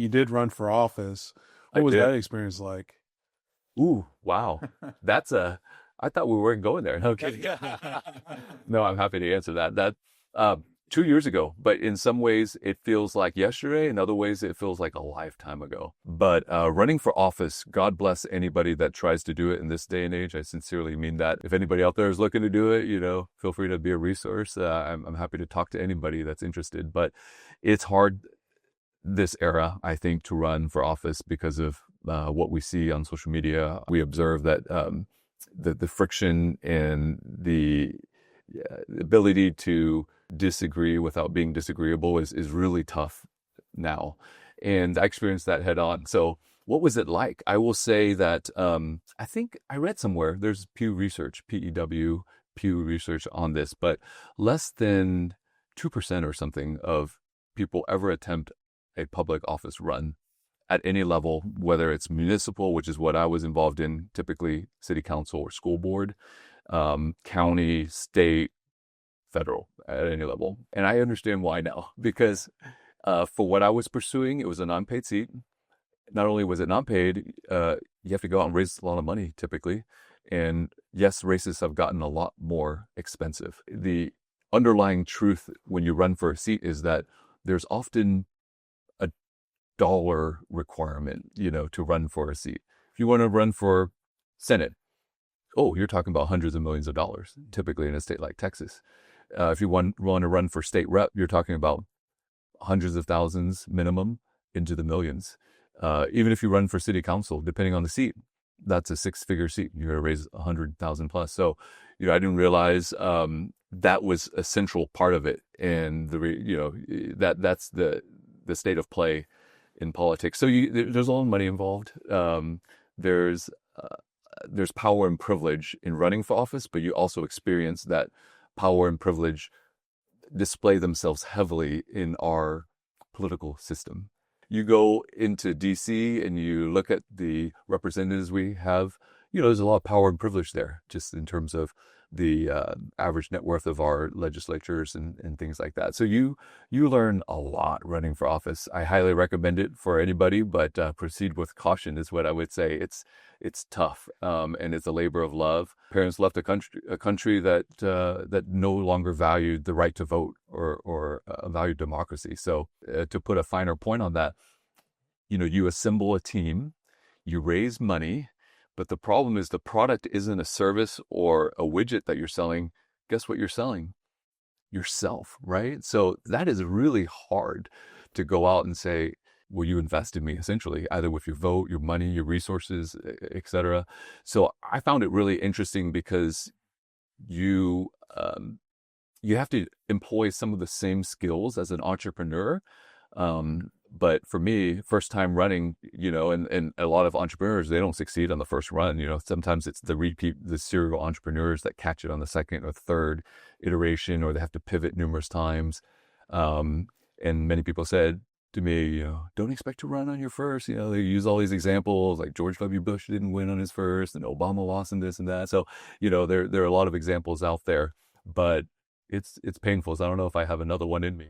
you did run for office. I What was did. that experience like? Ooh, wow. I thought we weren't going there. Okay. No, I'm happy to answer that. Uh, 2 years ago, but in some ways it feels like yesterday. In other ways, it feels like a lifetime ago. But running for office, God bless anybody that tries to do it in this day and age. I sincerely mean that. If anybody out there is looking to do it, feel free to be a resource. I'm happy to talk to anybody that's interested, but it's hard this era, I think, to run for office because of what we see on social media. We observe that the friction and the ability to disagree without being disagreeable is really tough now. And I experienced that head on. So what was it like? I will say that I think I read somewhere, there's Pew Research, PEW, Pew Research on this, but less than 2% or something of people ever attempt a public office run at any level, whether it's municipal, which is what I was involved in, typically city council or school board, county, state, federal, at any level. And I understand why now, because for what I was pursuing, it was a non-paid seat. Not only was it not paid, you have to go out and raise a lot of money typically. And yes, races have gotten a lot more expensive. The underlying truth when you run for a seat is that there's often a dollar requirement, to run for a seat. If you want to run for Senate, oh, you're talking about hundreds of millions of dollars, typically in a state like Texas. If you want to run for state rep, you're talking about hundreds of thousands minimum into the millions. Even if you run for city council, depending on the seat, that's a six-figure seat. You're going to raise 100,000 plus. So, I didn't realize that was a central part of it, and that's the state of play in politics. So there's a lot of money involved. There's power and privilege in running for office, but you also experience that power and privilege display themselves heavily in our political system. You go into DC and you look at the representatives we have, there's a lot of power and privilege there, just in terms of the average net worth of our legislatures and things like that. So you learn a lot running for office. I highly recommend it for anybody, but proceed with caution is what I would say. It's tough, and it's a labor of love. Parents left a country that no longer valued the right to vote or valued democracy. So to put a finer point on that, you assemble a team, you raise money, but the problem is the product isn't a service or a widget that you're selling. Guess what you're selling? Yourself, right? So that is really hard to go out and say, will you invest in me, essentially, either with your vote, your money, your resources, etc. So I found it really interesting because you have to employ some of the same skills as an entrepreneur. But for me, first time running, and a lot of entrepreneurs, they don't succeed on the first run. Sometimes it's the serial entrepreneurs that catch it on the second or third iteration, or they have to pivot numerous times. And many people said to me, don't expect to run on your first. They use all these examples like George W. Bush didn't win on his first and Obama lost in this and that. So, there are a lot of examples out there, but it's painful. So I don't know if I have another one in me.